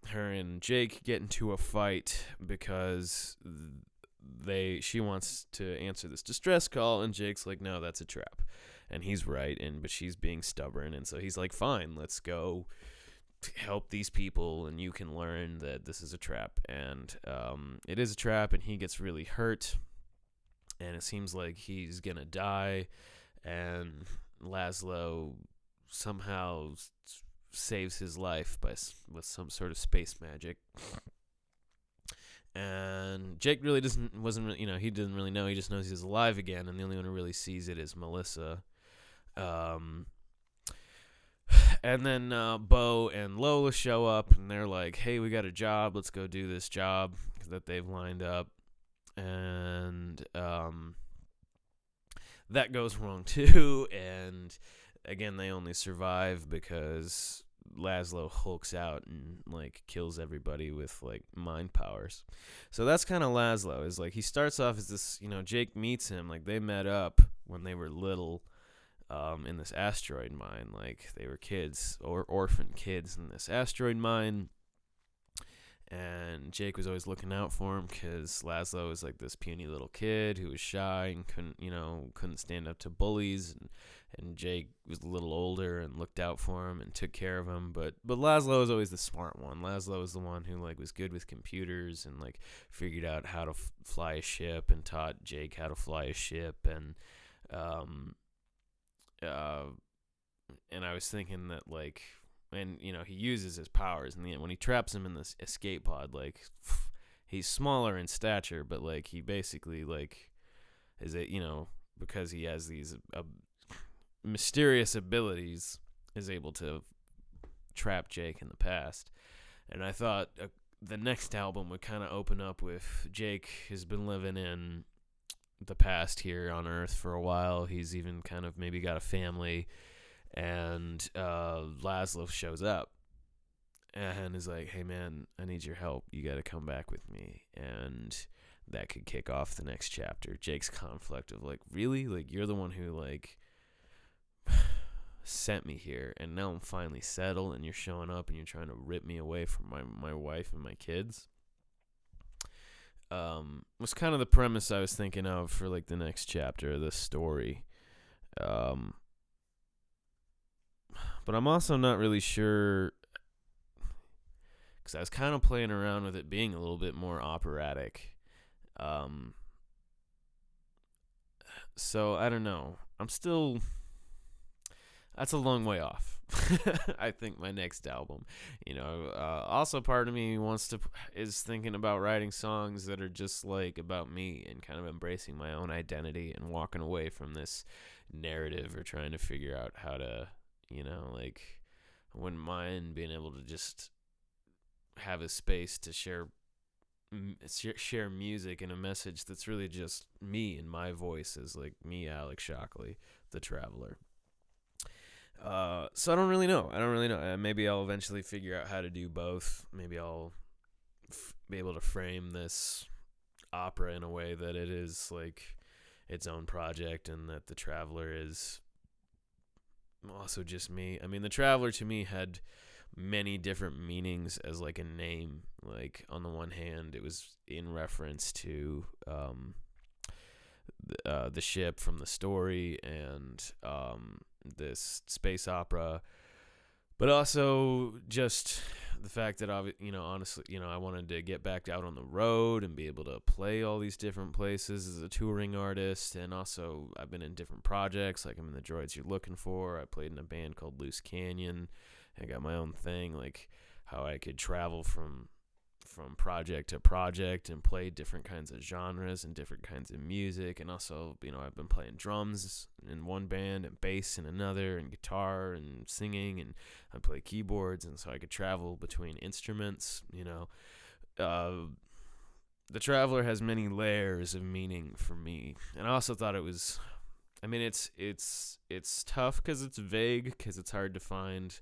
her and Jake get into a fight because she wants to answer this distress call, and Jake's like, no, that's a trap, and he's right, but she's being stubborn, and so he's like, fine, let's go help these people, and you can learn that this is a trap. And it is a trap, and he gets really hurt, and it seems like he's gonna die, and Laszlo somehow saves his life with some sort of space magic. And Jake really he didn't really know. He just knows he's alive again, and the only one who really sees it is Melissa. And then Bo and Lola show up, and they're like, "Hey, we got a job. Let's go do this job that they've lined up." And that goes wrong too. And again, they only survive because Laszlo hulks out and like kills everybody with like mind powers. So that's kind of Laszlo. Is like he starts off as this, Jake meets him, like they met up when they were little, in this asteroid mine. Like they were kids or orphan kids in this asteroid mine. And Jake was always looking out for him because Laszlo was like this puny little kid who was shy and couldn't stand up to bullies. And Jake was a little older and looked out for him and took care of him. But Laszlo was always the smart one. Laszlo was the one who like was good with computers and like figured out how to fly a ship and taught Jake how to fly a ship. And I was thinking that like. And, he uses his powers in the end. When he traps him in this escape pod, like, he's smaller in stature, but, like, he basically, like, because he has these mysterious abilities, is able to trap Jake in the past. And I thought the next album would kind of open up with Jake has been living in the past here on Earth for a while. He's even kind of maybe got a family. And Laszlo shows up and is like, "Hey man, I need your help. You got to come back with me." And that could kick off the next chapter. Jake's conflict of like, really? Like, you're the one who like sent me here, and now I'm finally settled, and you're showing up and you're trying to rip me away from my wife and my kids. Was kind of the premise I was thinking of for like the next chapter of this story. But I'm also not really sure, because I was kind of playing around with it being a little bit more operatic. So I don't know. That's a long way off. I think my next album, also part of me is thinking about writing songs that are just like about me and kind of embracing my own identity and walking away from this narrative or trying to figure out how to, like, I wouldn't mind being able to just have a space to share music and a message that's really just me and my voice as like me, Alex Shockley, the Traveler. So I don't really know. Maybe I'll eventually figure out how to do both. Maybe I'll be able to frame this opera in a way that it is like its own project and that the Traveler is also just me. I mean, the Traveler to me had many different meanings as like a name. Like on the one hand, it was in reference to the ship from the story and this space opera, but also just the fact that honestly, I wanted to get back out on the road and be able to play all these different places as a touring artist. And also I've been in different projects, like I'm in the Droids You're Looking For. I played in a band called Loose Canyon. I got my own thing, like how I could travel from project to project and play different kinds of genres and different kinds of music. And also, I've been playing drums in one band and bass in another and guitar and singing, and I play keyboards, and so I could travel between instruments. The Traveler has many layers of meaning for me. And I also thought it was, it's tough because it's vague, because it's hard to find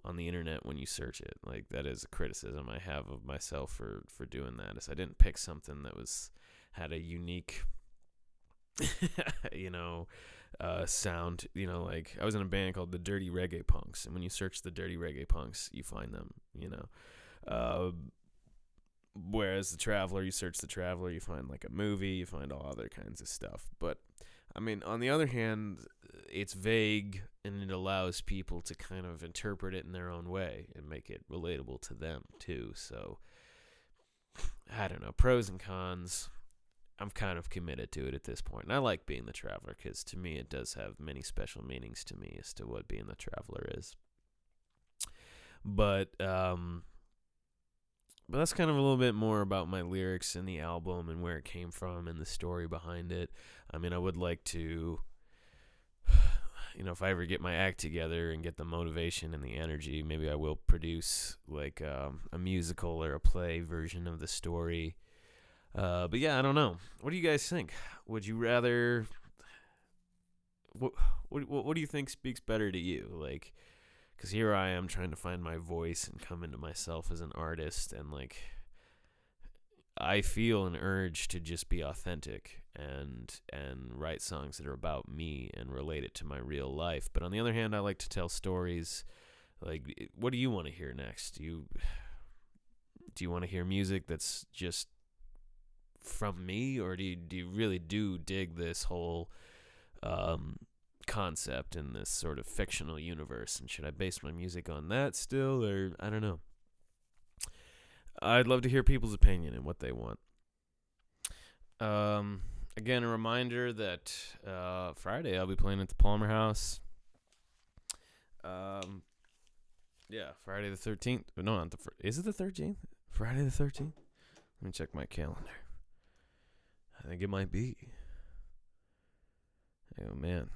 on the internet when you search it. Like, that is a criticism I have of myself for doing that, is I didn't pick something that had a unique sound. Like I was in a band called the Dirty Reggae Punks, and when you search the Dirty Reggae Punks, you find them. Whereas the Traveler, you search the Traveler, you find like a movie, you find all other kinds of stuff. But on the other hand, it's vague, and it allows people to kind of interpret it in their own way and make it relatable to them too. So I don't know, pros and cons. I'm kind of committed to it at this point. And I like being the Traveler because to me it does have many special meanings to me as to what being the Traveler is. But that's kind of a little bit more about my lyrics and the album and where it came from and the story behind it. I would like to, if I ever get my act together and get the motivation and the energy, maybe I will produce like a musical or a play version of the story. But yeah, I don't know. What do you guys think? Would you rather? What what do you think speaks better to you? Like, because here I am trying to find my voice and come into myself as an artist, and like I feel an urge to just be authentic and write songs that are about me and relate it to my real life. But on the other hand, I like to tell stories. Like, what do you want to hear next? Do you want to hear music that's just from me, or do you really dig this whole concept in this sort of fictional universe? And should I base my music on that still, or I don't know. I'd love to hear people's opinion and what they want. Again, a reminder that Friday I'll be playing at the Palmer House. Yeah, Friday the 13th. No, not is it the 13th? Friday the 13th? Let me check my calendar. I think it might be. Oh man,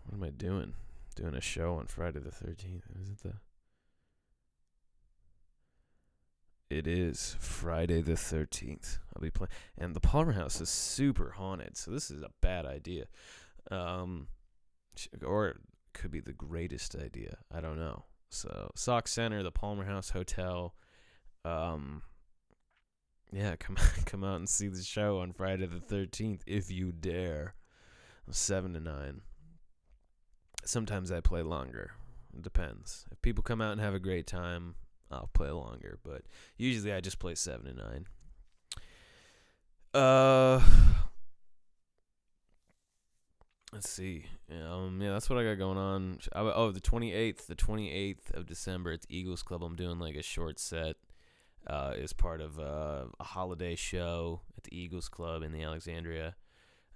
what am I doing? Doing a show on Friday the 13th. Is it the? It is Friday the 13th. I'll be playing, and the Palmer House is super haunted, so this is a bad idea. Or it could be the greatest idea. I don't know. So Sauk Center, the Palmer House Hotel. Yeah, come out and see the show on Friday the 13th if you dare. 7 to 9. Sometimes I play longer. It depends. If people come out and have a great time, I'll play longer, but usually I just play 7 to 9. Let's see. Yeah, that's what I got going on. The 28th of December at the Eagles Club. I'm doing like a short set. Is part of a holiday show at the Eagles Club in the Alexandria.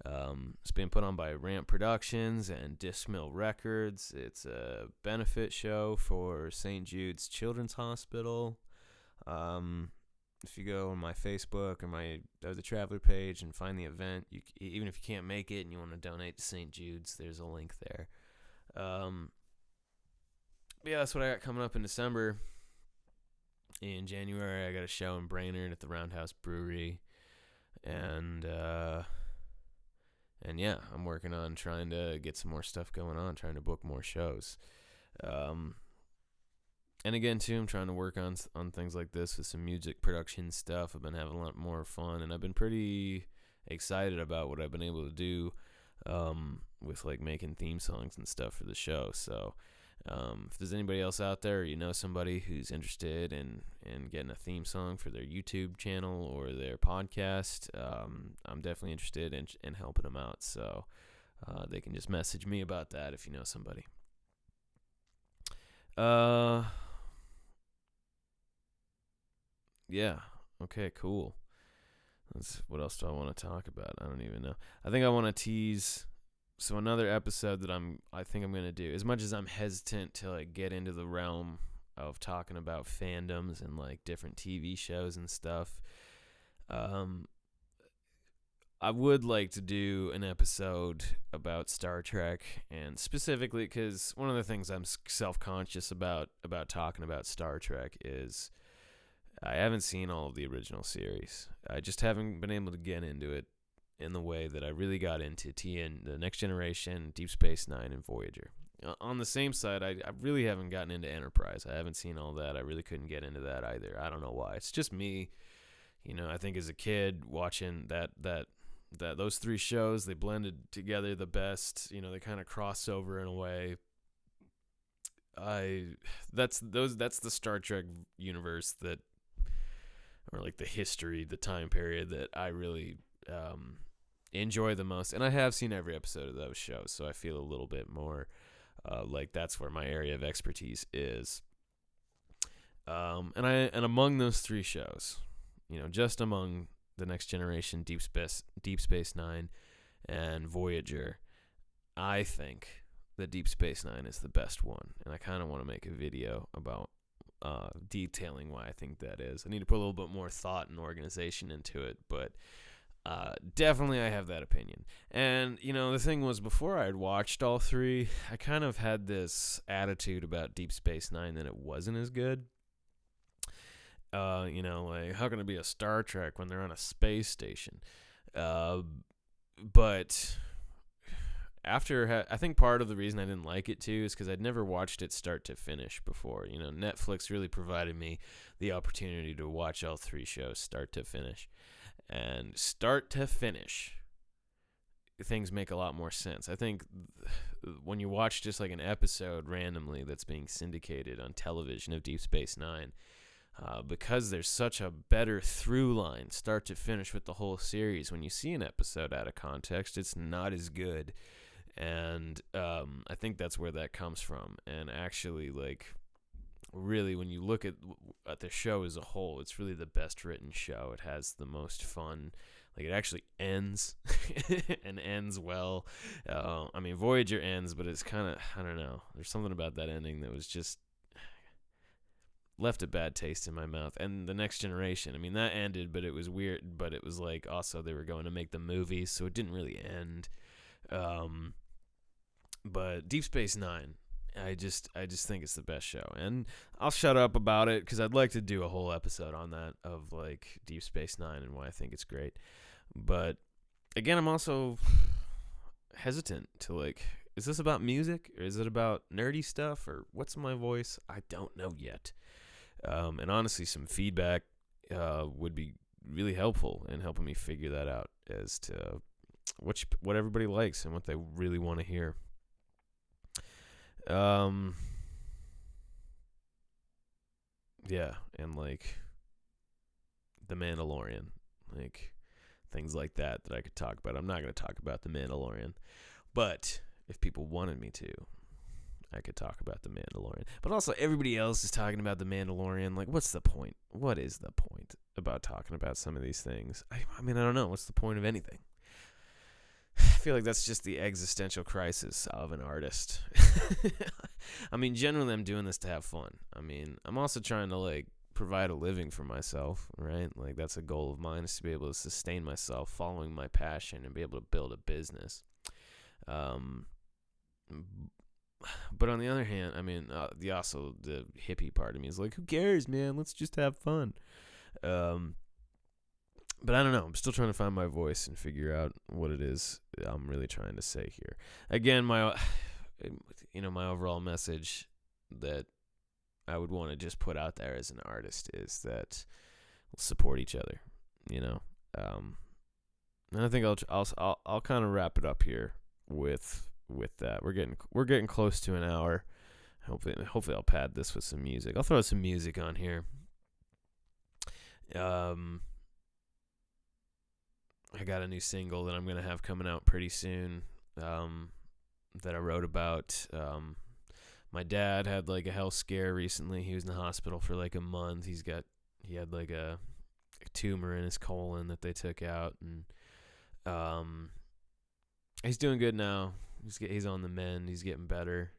It's being put on by Ramp Productions and Disc Mill Records. It's a benefit show for St. Jude's Children's Hospital. If you go on my Facebook or the Traveler page and find the event, even if you can't make it and you want to donate to St. Jude's, there's a link there. Yeah, that's what I got coming up in December. In January, I got a show in Brainerd at the Roundhouse Brewery, and yeah, I'm working on trying to get some more stuff going on, trying to book more shows. And again, too, I'm trying to work on things like this with some music production stuff. I've been having a lot more fun, and I've been pretty excited about what I've been able to do with like making theme songs and stuff for the show. So if there's anybody else out there, or you know somebody who's interested in getting a theme song for their YouTube channel or their podcast, I'm definitely interested in helping them out. So they can just message me about that if you know somebody. Yeah. Okay, cool. What else do I want to talk about? I don't even know. I think I want to tease. So another episode that I think I'm going to do, as much as I'm hesitant to like get into the realm of talking about fandoms and like different TV shows and stuff, I would like to do an episode about Star Trek, and specifically because one of the things I'm self-conscious about talking about Star Trek is I haven't seen all of the original series. I just haven't been able to get into it in the way that I really got into The Next Generation, Deep Space Nine, and Voyager. On the same side, I really haven't gotten into Enterprise. I haven't seen all that. I really couldn't get into that either. I don't know why. It's just me. I think as a kid watching those three shows, they blended together the best. They kind of crossed over in a way. That's the Star Trek universe or like the history, the time period that I really enjoy the most. And I have seen every episode of those shows, so I feel a little bit more like that's where my area of expertise is. And among those three shows, just among The Next Generation, Deep Space Nine, and Voyager, I think that Deep Space Nine is the best one, and I kind of want to make a video about detailing why I think that is. I need to put a little bit more thought and organization into it, but Definitely I have that opinion. And, the thing was, before I had watched all three, I kind of had this attitude about Deep Space Nine that it wasn't as good. Like, how can it be a Star Trek when they're on a space station? Uh, but I think part of the reason I didn't like it too is because I'd never watched it start to finish before. Netflix really provided me the opportunity to watch all three shows start to finish. And start to finish, things make a lot more sense. I think when you watch just like an episode randomly that's being syndicated on television of Deep Space Nine, because there's such a better through line, start to finish with the whole series, when you see an episode out of context, it's not as good. And I think that's where that comes from. And actually, like, really, when you look at the show as a whole, it's really the best written show. It has the most fun. Like, it actually ends and ends well. Voyager ends, but it's kind of, I don't know. There's something about that ending that was just left a bad taste in my mouth. And The Next Generation, that ended, but it was weird. But it was like, also, they were going to make the movie, so it didn't really end. But Deep Space Nine, I just think it's the best show. And I'll shut up about it because I'd like to do a whole episode on that, of like Deep Space Nine and why I think it's great. But again, I'm also hesitant to, like, is this about music or is it about nerdy stuff or what's my voice? I don't know yet. And honestly, some feedback would be really helpful in helping me figure that out as to what everybody likes and what they really want to hear. Yeah, and like The Mandalorian, like things like that I could talk about. I'm not going to talk about The Mandalorian, but if people wanted me to, I could talk about The Mandalorian. But also, everybody else is talking about The Mandalorian. Like, what's the point? What is the point about talking about some of these things? I don't know. What's the point of anything? I feel like that's just the existential crisis of an artist. Generally, I'm doing this to have fun. I'm also trying to, like, provide a living for myself, right? Like, that's a goal of mine, is to be able to sustain myself following my passion and be able to build a business. But on the other hand, the hippie part of me is like, who cares, man? Let's just have fun. But I don't know. I'm still trying to find my voice and figure out what it is I'm really trying to say here. Again, my overall message that I would want to just put out there as an artist is that we'll support each other. And I think I'll kind of wrap it up here with that. We're getting close to an hour. Hopefully I'll pad this with some music. I'll throw some music on here. I got a new single that I'm going to have coming out pretty soon, that I wrote about. My dad had like a health scare recently. He was in the hospital for like a month. He had like a tumor in his colon that they took out, and he's doing good now. He's on the mend. He's getting better.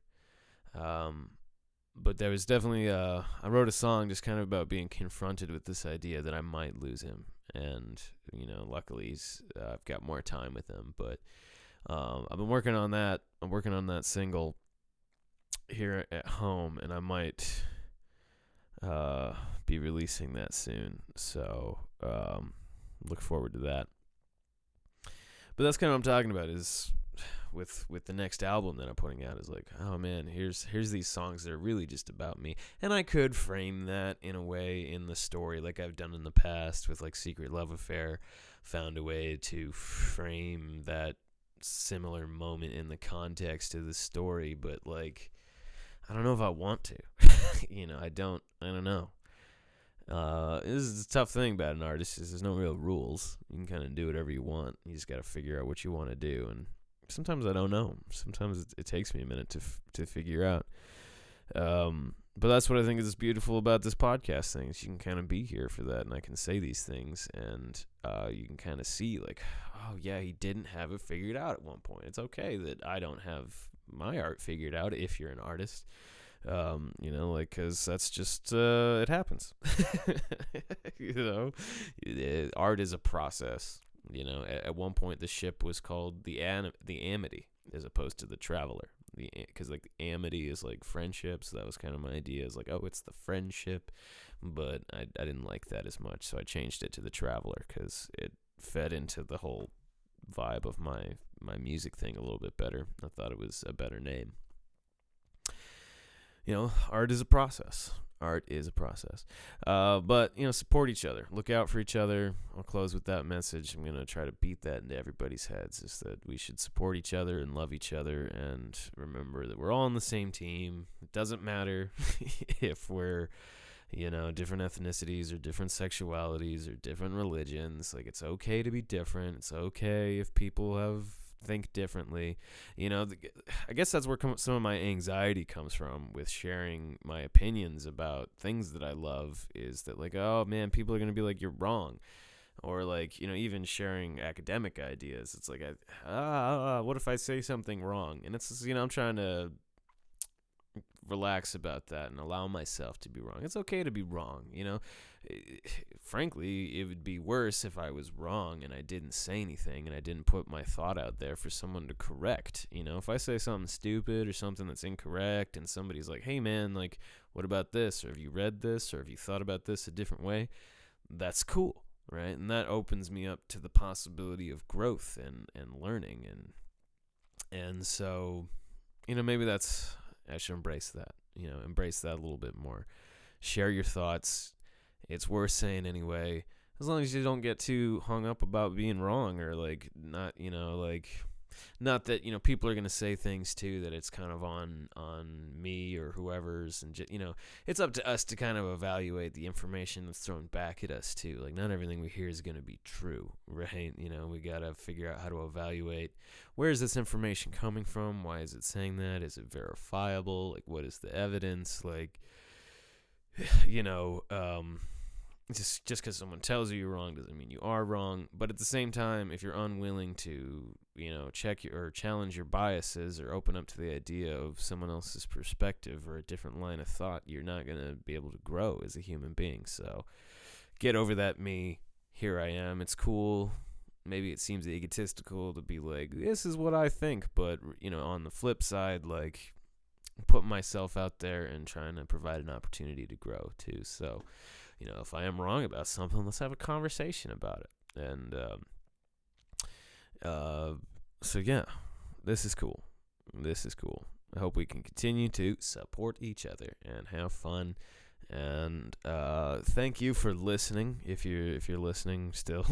But there was definitely I wrote a song just kind of about being confronted with this idea that I might lose him. And, luckily I've got more time with him. But I've been working on that. I'm working on that single here at home, and I might be releasing that soon. So look forward to that. But that's kind of what I'm talking about, is with the next album that I'm putting out, is like, oh man, here's these songs that are really just about me. And I could frame that in a way in the story, like I've done in the past with like Secret Love Affair. Found a way to frame that similar moment in the context of the story, but like, I don't know if I want to. I don't know. This is a tough thing about an artist, is there's no real rules. You can kind of do whatever you want. You just got to figure out what you want to do, and sometimes I don't know. Sometimes it takes me a minute to figure out. But that's what I think is beautiful about this podcast thing, is you can kind of be here for that, and I can say these things, and you can kind of see, like, oh yeah, he didn't have it figured out at one point. It's okay that I don't have my art figured out if you're an artist. Because that's just, it happens. Art is a process. At one point the ship was called the Amity as opposed to the Traveler. Because like the Amity is like friendship, so that was kind of my idea. Is like, oh, it's the friendship, but I didn't like that as much, so I changed it to the Traveler because it fed into the whole vibe of my music thing a little bit better. I thought it was a better name. Art is a process. Art is a process. But, support each other. Look out for each other. I'll close with that message. I'm going to try to beat that into everybody's heads, is that we should support each other and love each other and remember that we're all on the same team. It doesn't matter if we're, different ethnicities or different sexualities or different religions. Like, it's okay to be different. It's okay if people think differently. I guess that's where some of my anxiety comes from with sharing my opinions about things that I love, is that like, oh man, people are going to be like, you're wrong. Or like, even sharing academic ideas. It's like, what if I say something wrong? And it's, I'm trying to relax about that and allow myself to be wrong. It's okay to be wrong, Frankly, it would be worse if I was wrong and I didn't say anything and I didn't put my thought out there for someone to correct. If I say something stupid or something that's incorrect and somebody's like, hey man, like, what about this? Or have you read this? Or have you thought about this a different way? That's cool, right? And that opens me up to the possibility of growth and learning. And so, maybe I should embrace that, embrace that a little bit more. Share your thoughts. It's worth saying anyway, as long as you don't get too hung up about being wrong or like not, not that, people are going to say things too that it's kind of on me or whoever's, and it's up to us to kind of evaluate the information that's thrown back at us too. Like, not everything we hear is going to be true, right? We got to figure out how to evaluate, where is this information coming from? Why is it saying that? Is it verifiable? Like, what is the evidence? Like, just because someone tells you you're wrong doesn't mean you are wrong. But at the same time, if you're unwilling to, check or challenge your biases or open up to the idea of someone else's perspective or a different line of thought, you're not going to be able to grow as a human being. So get over that me. Here I am. It's cool. Maybe it seems egotistical to be like, this is what I think. But, on the flip side, like, putting myself out there and trying to provide an opportunity to grow too. So, if I am wrong about something, let's have a conversation about it. And so yeah, this is cool. I hope we can continue to support each other and have fun. And thank you for listening. If you're listening still,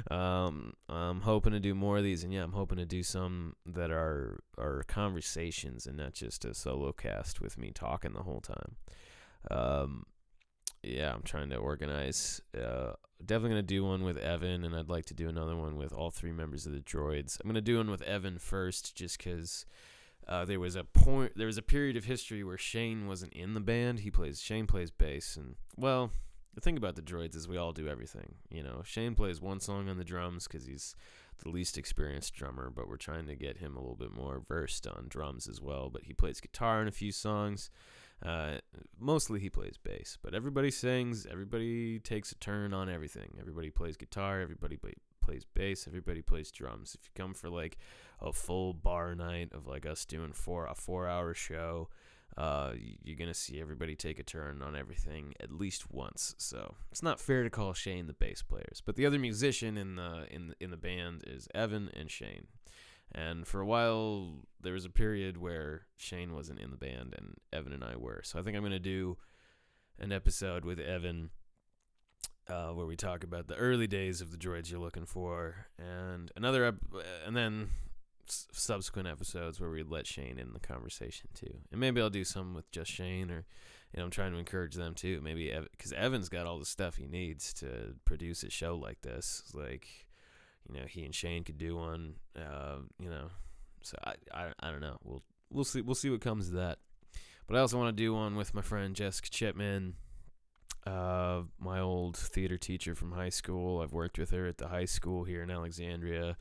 I'm hoping to do more of these, and I'm hoping to do some that are conversations and not just a solo cast with me talking the whole time. I'm trying to organize. Definitely gonna do one with Evan, and I'd like to do another one with all three members of the Droids. I'm gonna do one with Evan first, just because. There was a period of history where Shane wasn't in the band. Shane plays bass, and well, the thing about the Droids is we all do everything. Shane plays one song on the drums because he's the least experienced drummer, but we're trying to get him a little bit more versed on drums as well. But he plays guitar in a few songs. Mostly he plays bass, but everybody sings. Everybody takes a turn on everything. Everybody plays guitar. Everybody plays bass. Everybody plays drums. If you come for like a full bar night of like us doing a 4-hour show, you're gonna see everybody take a turn on everything at least once. So it's not fair to call Shane the bass players, but the other musician in the band is Evan and Shane. And for a while, there was a period where Shane wasn't in the band and Evan and I were. So I think I'm going to do an episode with Evan where we talk about the early days of the Droids You're Looking For, and and then subsequent episodes where we let Shane in the conversation too. And maybe I'll do some with just Shane, or I'm trying to encourage them too. Maybe because Evan's got all the stuff he needs to produce a show like this. Like, he and Shane could do one. So I don't know. We'll see what comes of that. But I also want to do one with my friend Jessica Chipman, my old theater teacher from high school. I've worked with her at the high school here in Alexandria.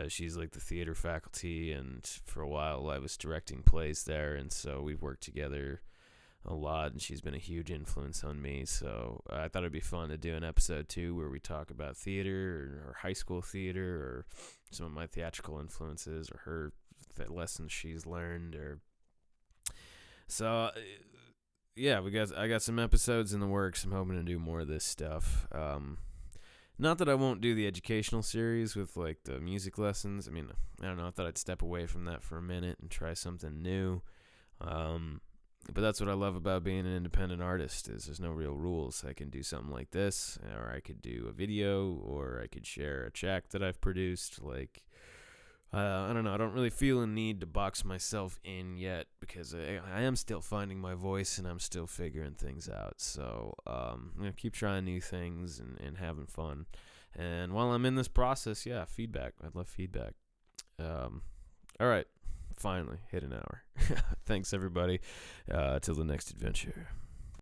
She's like the theater faculty, and for a while I was directing plays there, and so we've worked together a lot, and she's been a huge influence on me. So I thought it'd be fun to do an episode 2 where we talk about theater or high school theater or some of my theatrical influences or her lessons she's learned. Or so yeah, I got some episodes in the works. I'm hoping to do more of this stuff. Not that I won't do the educational series with like the music lessons. I mean, I don't know. I thought I'd step away from that for a minute and try something new. But that's what I love about being an independent artist is there's no real rules. I can do something like this, or I could do a video, or I could share a track that I've produced. Like, I don't know. I don't really feel a need to box myself in yet because I am still finding my voice and I'm still figuring things out. So I'm going to keep trying new things and having fun. And while I'm in this process, yeah, feedback. I'd love feedback. All right. Finally hit an hour. Thanks, everybody. Till the next adventure.